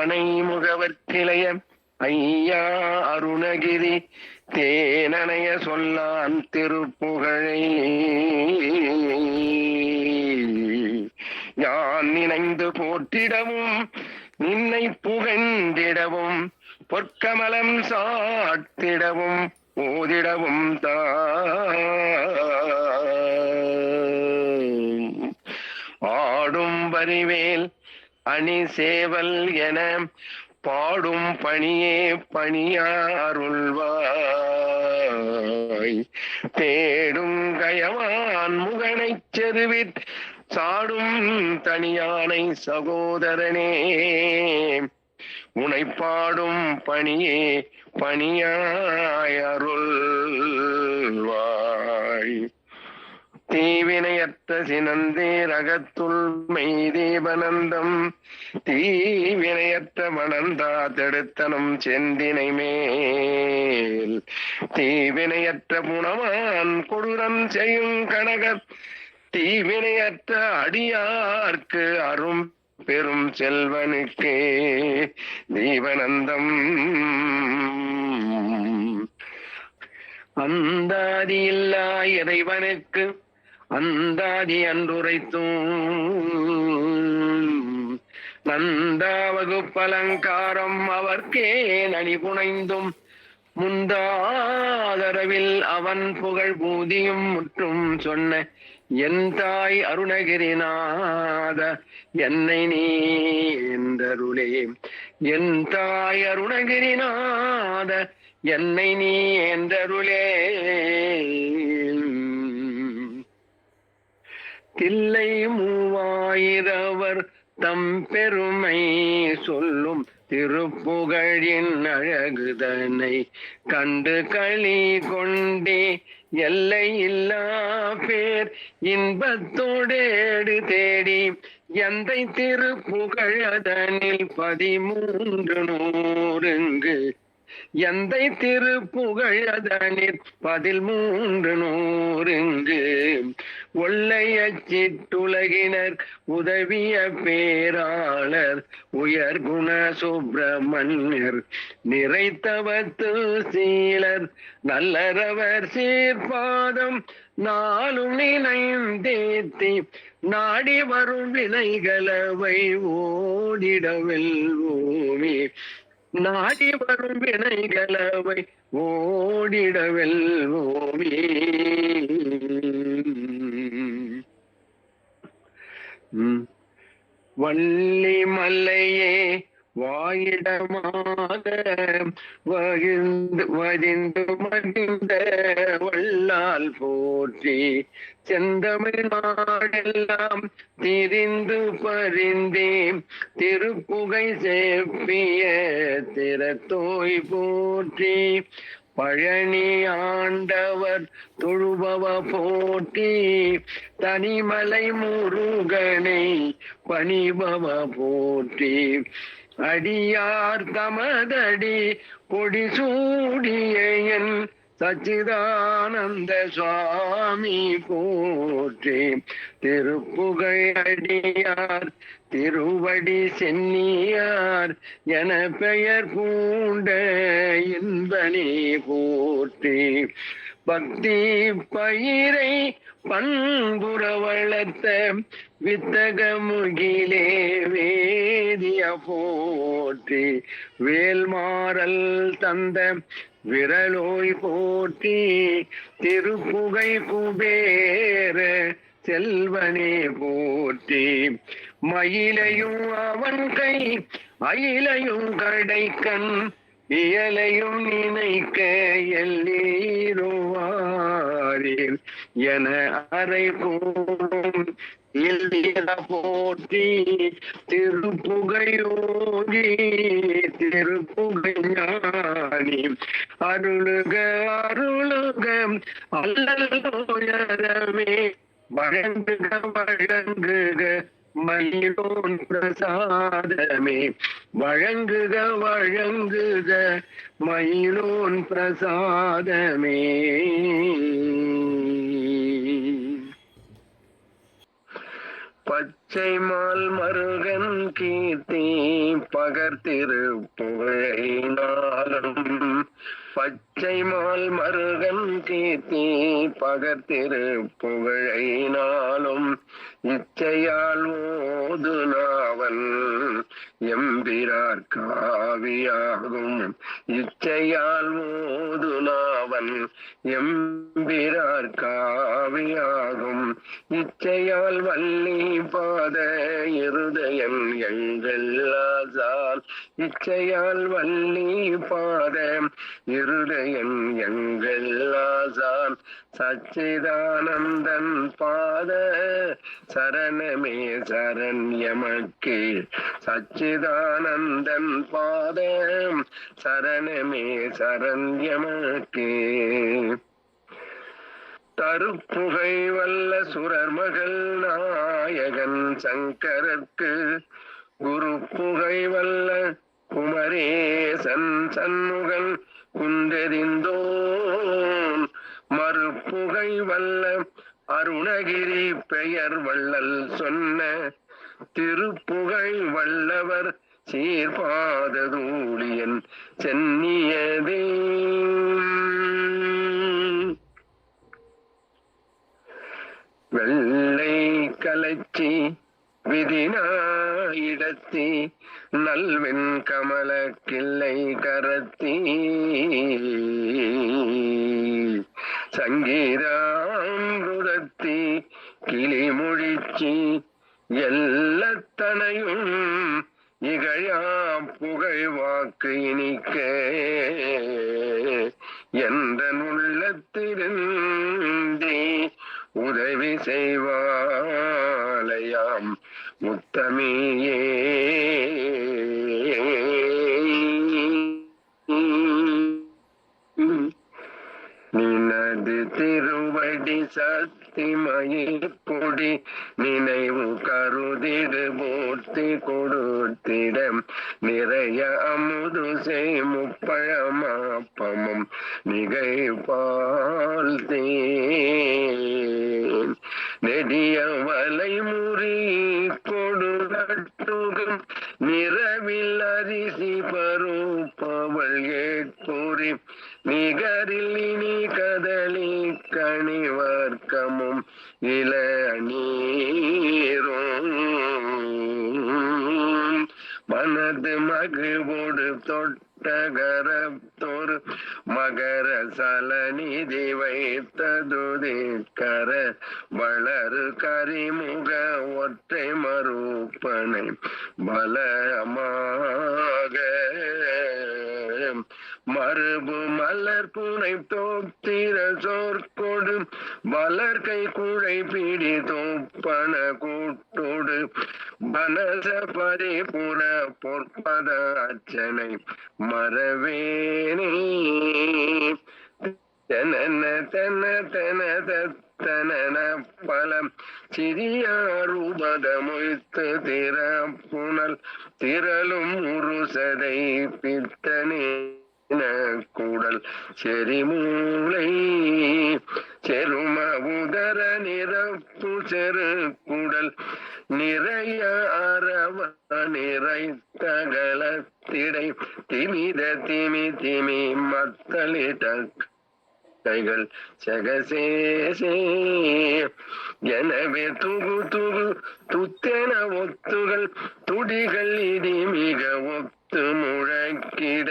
ஆனை முகவர்க்கிளைய ஐயா அருணகிரி தேனனைய சொல்லான் திருப்புகழை யான் நினைந்து போற்றிடவும் நின்னை புகழ்ந்திடவும் பொற்கமலம் சாத்திடவும் ஓதிடவும் ஆடும் வரிவேல் அணி சேவல் என பாடும் பணியே பணியாருள்வாய் தேடும் கயவான் முகனைச் செருவிற் சாடும் தனியானை சகோதரனே உனைப்பாடும் பணியே பணியாய் அருள்வாய் தீவினையற்ற சினந்தே ரகத்துள் மெய்தீபனந்தம் தீவினையற்ற மணந்தா தடுத்தனும் செந்தினை மேல் தீவினையற்ற புனமான் கொடூரம் செய்யும் கனக தீவினையற்ற அடியார்க்கு அரும் பெரும் செல்வனுக்கே தீபனந்தம் அந்தாதி இல்லா இறைவனுக்கு அந்தாதி அன்றுரைத்தும் நந்தா வகுப்பலங்காரம் அவர்க்கே நனி புனைந்தும் முந்தாதரவில் அவன் புகழ் பூதியும் முற்றும் சொன்ன என் தாய் அருணகிரிநாத என்னை நீ என்றருளே என் தாய் அருணகிரிநாத என்னை நீ என்றருளே தில்லை மூவாயிரவர் தம் பெருமை சொல்லும் திருப்புகழின் அழகுதனை கண்டு களி கொண்டே எல்லை இல்லா பேர் இன்பத்தோடேடு தேடி எந்தை திருப்புகழ் அதனில் 1300 எந்தை திருப்புகழ் அதனில் 1300 ஒல்லையச்சிட்டுலகினர் உதவிய பேராளர் உயர்குண சுப்பிரமணியர் நிறைத்தவத்து சீலர் நல்லரவர் சீர்பாதம் நாளும் நினைந்தேத்தி நாடி வரும் வினைகளவை ஓடிடவெல்வோமே நாடி வரும் வினைகளவை ஓடிடவெல்வோமே வள்ளி மல்லையே வாயிடமாக வதிந்து மகிழ்ந்த வல்லால் போற்றி செந்தமிழ் நாடெல்லாம் திரிந்து பரிந்தே திருப்புகை சேப்பிய திறத்தோய் போற்றி பழனி ஆண்டவர் தொழுபவ போற்றி தனிமலை முருகனை பணிபவ போற்றி அடியார் தமதடி பொடி சூடிய என் சச்சிதானந்த சுவாமி போற்றி திருப்புகழ் அடியார் திருவடி சென்னியார் என பெயர் பூண்ட இன்பனே போற்றி பக்தி பயிரை பண்புற வளர்த்த வித்தகமுகிலே வேதிய போற்றி வேல்மாறல் தந்த விரலோய் போற்றி திருப்புகை குபேர செல்வனே போற்றி மயிலையும் அவன் கை அயிலையும் கடைக்கண் இயலையும் நினைக்க எல்லீருவாரில் என அறை போம் இல்லிய போற்றி திருப்புகையோகி திருப்புகை ஞானி அருளுக அருளுக அல்லல்லுயரமே வழங்குக வழங்குக மயிலோன் பிரசாதமே வழங்குக வழங்குக மயிலோன் பிரசாதமே பத் செய்மால் மருகன் கீர்த்தி பகர்த்திரு புகழினாலும் பச்சைமால் மருகன் கீர்த்தி பகர்த்திரு புகழினாலும் இச்சையால் ஓது நாவல் எம்பிரார் காவியாகும் இச்சையால் ஓது நாவல் எம்பிரார் காவியாகும் இச்சையால் வள்ளி பாத இருதயம் எங்கெல்லாசால் இச்சையால் வள்ளி பாத இருதயம் எங்கெல்லாசான் சச்சிதானந்தன் பாத சரணமே சரண்யமக்கே சச்சிதானந்தன் பாத சரணமே சரண்யமக்கே தருப்புகை வல்ல சுரர் மகள் நாயகன் சங்கரர்க்கு குரு புகை வல்ல குமரேசன் சண்முகன் குன்றெறிந்தோன் மறுப்புகை வல்ல அருணகிரி பெயர் வள்ளல் சொன்ன திருப்புகை வல்லவர் சீர்பாததூழியன் சென்னியதே. வெள்ளை கலைச்சி விதினாயிடத்தி நல்வெண் கமல கிள்ளை கரத்தி சங்கீதாம்புரத்தி கிளிமொழிச்சி எல்லத்தனையும் இகழா புகழ் வாக்கு இனிக்க என்ற உள்ளத்திருந்தே உதவி செய்வாலயாம் முத்தமியே. நினது திருவடி சத்திமயிர் கொடி நினைவு கருதிடு போர்த்தி கொடுத்திட நிறைய அமுது செய் முப்பழமாப்பமும் நிகைப்பால் தேன் நெடிய வலை முறி கொடுத்துகும் நிறவில் அரிசி பருப்பவள் ஏற்புரி நிகரில் இனி கதலி கனிவர்க்கமும் இள நீரும் மனது மகிழ்வோடு தொட்டகரத்தோர் மகர சலநிதி வைத்ததுதிக்கர வளரு கரிமுக ஒற்றை மறுப்பனை பலமாக மறுபு மலர் புனை தோத்திர சோர்கொடு வளர்கை குழை பிடி தோப்பன கூட்டோடு பனச பரிபுற பொற்பத அர்ச்சனை மறவேனே. தென தென தென தன பலம் சிறியாரூபத மொய்த்து திற புனல் திரளும் உருசதை பித்தனே கூடல் செறிமூளை செரும உதர நிரப்பு செரு குடல் நிறைய அரவ நிறை தகலத்திடை திமித திமி திமி மத்தளிட கைகள் சகசேசே எனவே துகு துகு துத்தென ஒத்துகள் துடிகள் இடி மிக ஒத்து முழக்கிட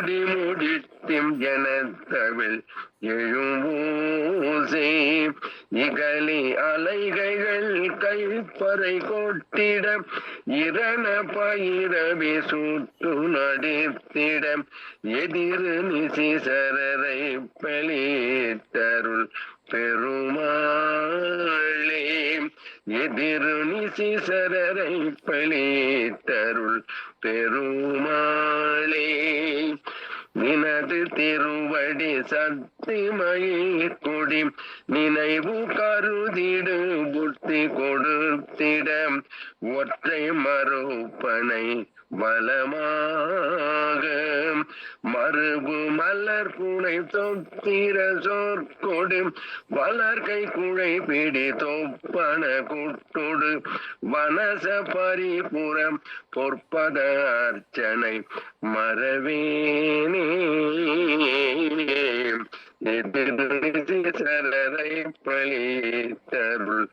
டிமுடிமுடிமுடித்திம் ஜனத்தவில் எழும்பூசே இகலி அலைகைகள் கைப்பறை கொட்டிட இரண பயிரவி சுட்டு நடித்திட எதிர் நிசிசரரை பலித்தருள் பெருமாளே எதிர் நிசிசரரை பலித்தருள் பெருமாளே. நினது திருவடி சத்திமயிர் கொடி நினைவு கருதிடு புத்தி கொடுத்திட ஒற்றை மறுப்பனை வலமாக மறுபு மலர் புனை தொத்திர சோர்கொடு கொடு வளர்கை குழை பிடி தொப்பன குட்டொடு வனச பரிபுறம் பொற்பத அர்ச்சனை மறவேனே சரரை பழித்தருள்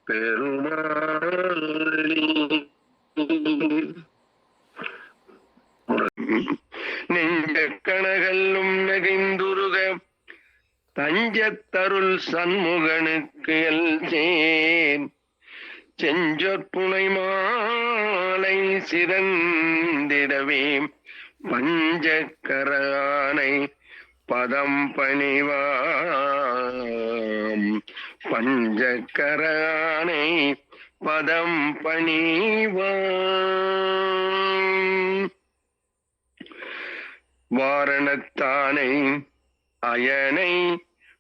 பெருமாளி நெஞ்ச கணகல்லும் நெகிந்துருக தஞ்சத்தருள் சண்முகனுக்கு எல்சேன் செஞ்சொற்புனை மாலை சிறந்திடவே பஞ்சக்கரானை பதம் பணிவாம் பஞ்சக்கரானை பதம் பணிவாம் வாரணத்தானை அயனை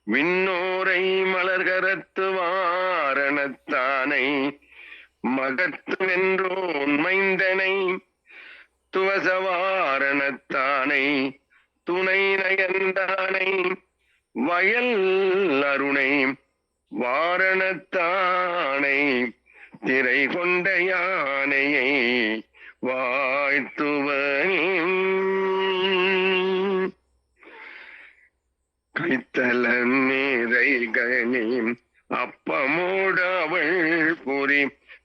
விண்ணோரை மலர்கரத்து வாரணத்தானை மகத்து வென்றோன் மைந்தனை துவசவாரணத்தானை துணை நயந்தானை வயல் அருணை வாரணத்தானை திரை கொண்ட யானையை வாழ்த்துவனே கைத்தல நீரை கனி அப்பமோடு அவள் புரி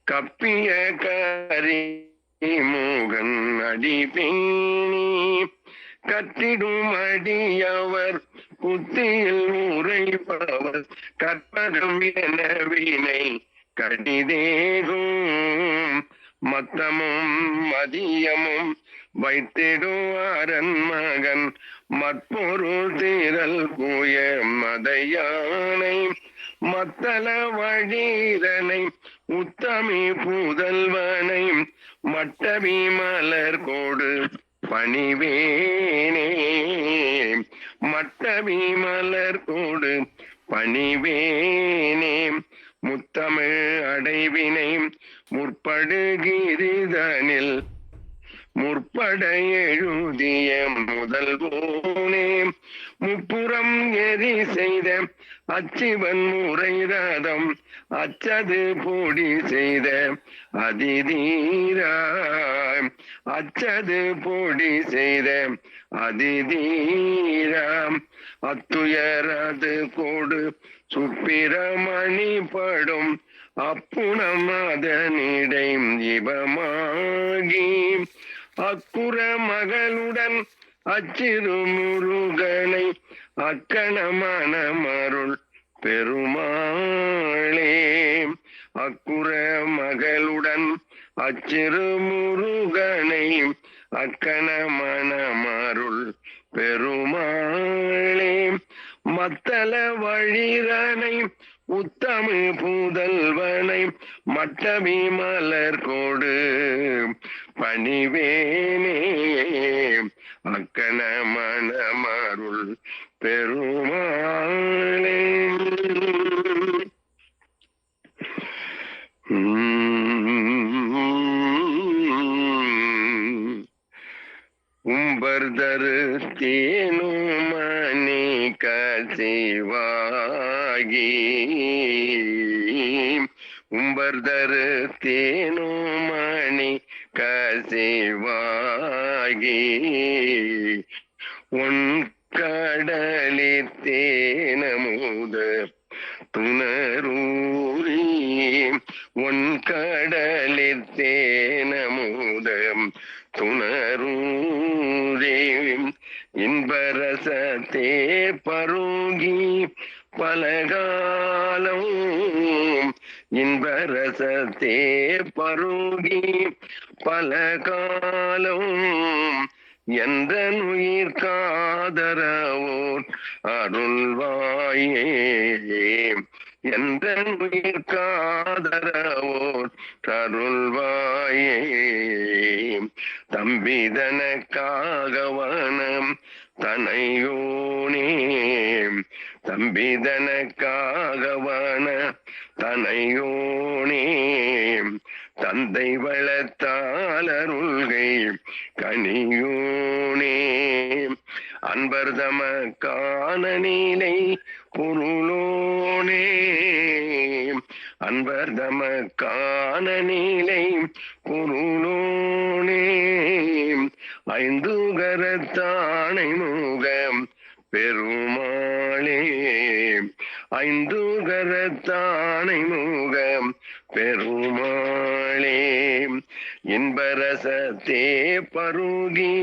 கப்பிய கரி மூகன் அடிபேணி கத்திடும் அடியவர் புத்தியில் உரைப்பவர் கற்பகம் என வினை கடிதேகும் மத்தமும் மதியமும் வைத்திடுவாரன் மகன் மற்பொருள் தீரல் கூய மதையானை மத்தள வழிதனை உத்தமி புதல்வனை மட்டவி மலர் கோடு பணிவேனே மட்டவி மலர் கோடு பணிவேனே முத்தமிழ் அடைவினை முற்படுகிரிதனில் முற்பட எழுதிய முதல்வோனே முப்புறம் எரி செய்த அச்சிவன் முறை ரதம் அச்சது பொடி செய்த அதிதீரா அச்சது பொடி செய்த அதிதீரா அத்துயரது கோடு சுப்பிரமணி படும் அப்புணம் அதனிடை இவமாகி அக்குற மகளுடன் அச்சிறு முருகனை அக்கணமான மருள் பெருமாளே அக்குற மகளுடன் அச்சிறு முருகனை அக்கணமான மருள் பெருமாளே மத்தள வழிரனை உத்தமி புதல்வனை மட்டவி மலர் கோடு பணிவேனே அக்கண மணமருள் பெருமாளே உம்பர்தரு தேனுமணி கசிவாகி உம்பர்தரு தேனுமணி கசிவாகி உன் கடலில் தேனமுத துணரூரி உன் கடலில் தேனமுதம் துணரூரே இன்பரசத்தே பருகி பலகாலம் இன்பரசத்தே பருகி பலகாலம் எந்த உயிர் காதரவோர் அருள்வாயே எந்த உயிர் காதரவோர் அருள்வாயே தம்பிதனக்காகவனம் தனையோனே தம்பிதனக்காகவன தனையோனே தந்தை வளத்தாளருள்கை கனியோனே அன்பர் தமக்கான நீலை பொருளோனே அன்பர் தமக்கான நீலை பொருளோனே ஐந்து கரத்தானை முகம் பெருமாளே ஐந்து கரத்தானை முகம் பெருமாளே இன்பரசத்தே பருகி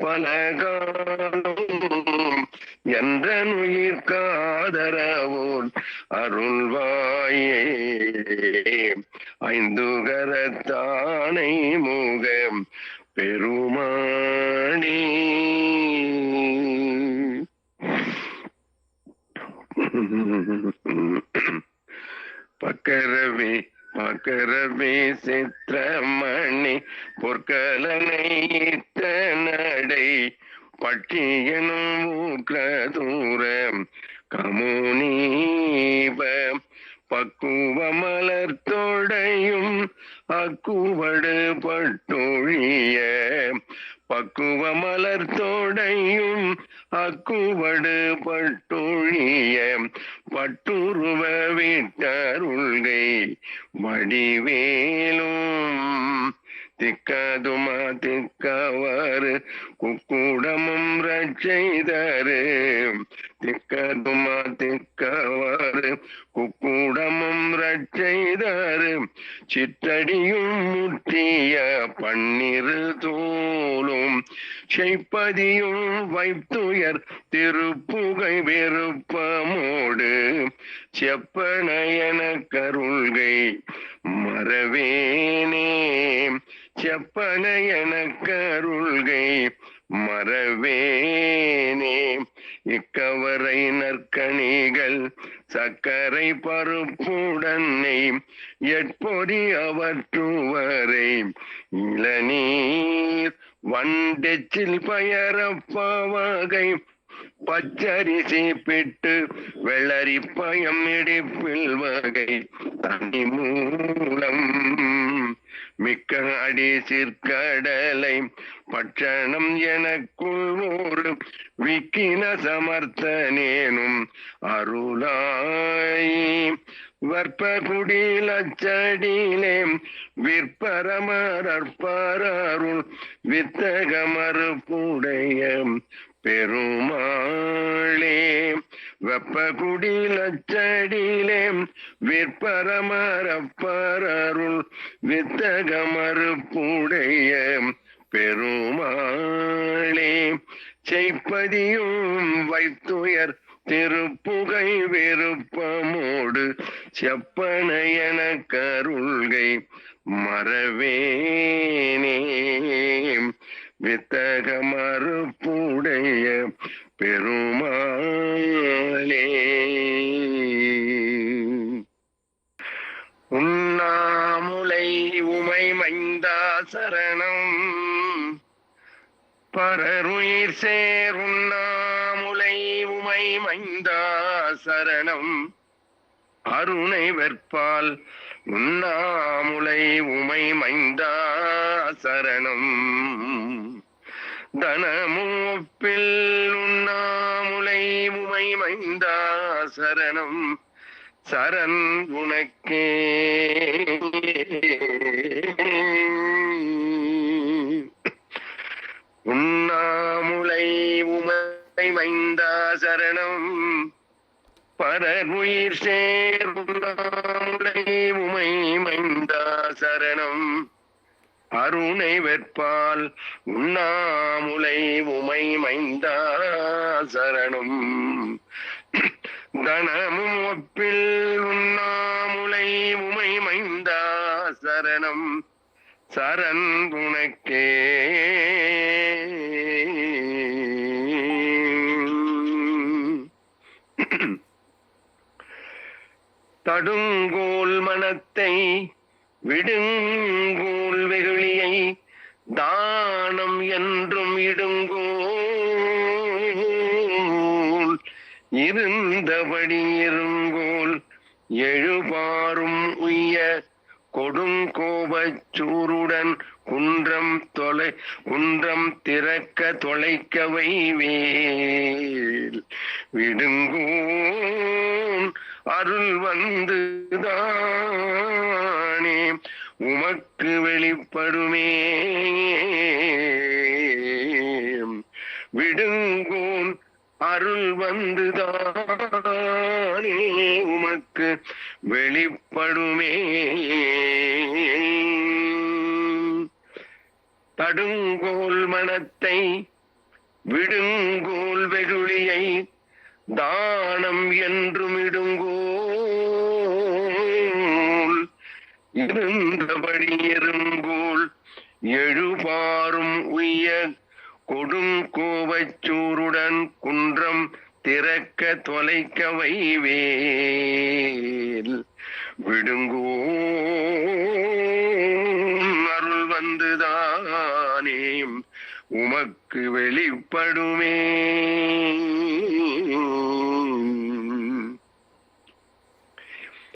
பலகாலம் என்ற நுயிர்காதரவோன் அருள்வாயே ஐந்து கரத்தானை முகம் பெருமாளே பக்கரவே பக்கரவே சித்திரமணி பொற்கலனை நடை பட்டியனும் ஊக்ரதூரம் கமுனீப பக்குவ மலர்த்தோடையும் அக்குவடு பட்டொழிய பக்குவ மலர்த்தோடையும் அக்குவடு பட்டொழிய பட்டுருவ விட்டருள்கை வடிவேலும் திக்கதுமா திக்கவர் குக்குடமும் ரட்சைதரு திக்கதுமா திக்கவர் குக்குடமும் ரட்சைதரு சிற்றடியும் முற்றிய பன்னிரு தோளும் செய்ப்பதியும் வைத்துயர் திருப்புகை விருப்பமோடு செப்பனயன கருள்கை மறவேனே செப்பனயன கருள்கை மறவேனே இக்கவரை நற்கணிகள் சக்கரை பருப்புடனை எட்பொறி அவற்றுவரை இளநீர் வண்டெச்சில் பயரப்பவகை பச்சரிசி பிட்டு வெள்ளரி பயம் இடிப்பில் வகை தனி மூலம் மிக்க அடி சிற்கடலை பட்சணம் எனக்குள் ஒரு விக்கின சமர்த்தனேனும் அருளாய் வற்ப குடிலச்சடிலே விற்பரமரற்பரருள் வித்தக மறுப்புடைய பெருமாளே வெப்ப குடிலச்சடிலே விற்பரமரப்பரருள் வித்தக மறுப்புடைய பெருமாளே செய்ப்பதியும் வைத்துயர் திருப்புகை விருப்பமோடு செப்பனையன கருள்கை மறவேனே வித்தக மறுப்புடைய பெருமாளே உண்ணாமுலை உமை மைந்தா சரணம் பரருயிர் சேர் உண்ணாமுலை உமை மைந்தா சரணம் அருணை வெற்பால் உண்ணாமுலை உமை மைந்தா சரணம் தனமூப்பில் உண்ணாமுலை உமை மைந்தா சரணம் சரண் உனக்கே உண்ணாமுலை உமை மைந்தா சரணம் பரருயிர் சேர் உண்ணாமுலை உமை மைந்தா சரணம் அருணை வெற்பால் உண்ணாமுலை உமை மைந்தா சரணம் தனமும் ஒப்பில் உண்ணாமுலை உமை மைந்தா சரணம் சரண் உனக்கே தடுங்கோல் மனத்தை விடுங்கோல் வெகுளியை தானம் என்றும் இடுங்கோல் இருந்தபடி இருங்கோல் எழுபாரும் உய்ய கொடுங்கோபச் சூருடன் குன்றம் திறக்க தொலைக்க வைவேல் விடுங்கோன் அருள் வந்துதானே உமக்கு வெளிப்படுமே விடுங்கோன் அருள் வந்துதானே உமக்கு வெளிப்படுமே தடுங்கோல் மனத்தை விடுங்கோல் வெகுளியை தானம் என்றும் இடுங்கோல் இருந்தபடி எறுங்கோல் எழுபாரும் உய்ய கொடுங்கோவச்சூருடன் குன்றம் திறக்க தொலைக்க வைவேல் விடுங்கோன் அருள் வந்துதானே உமக்கு வெளிப்படுமே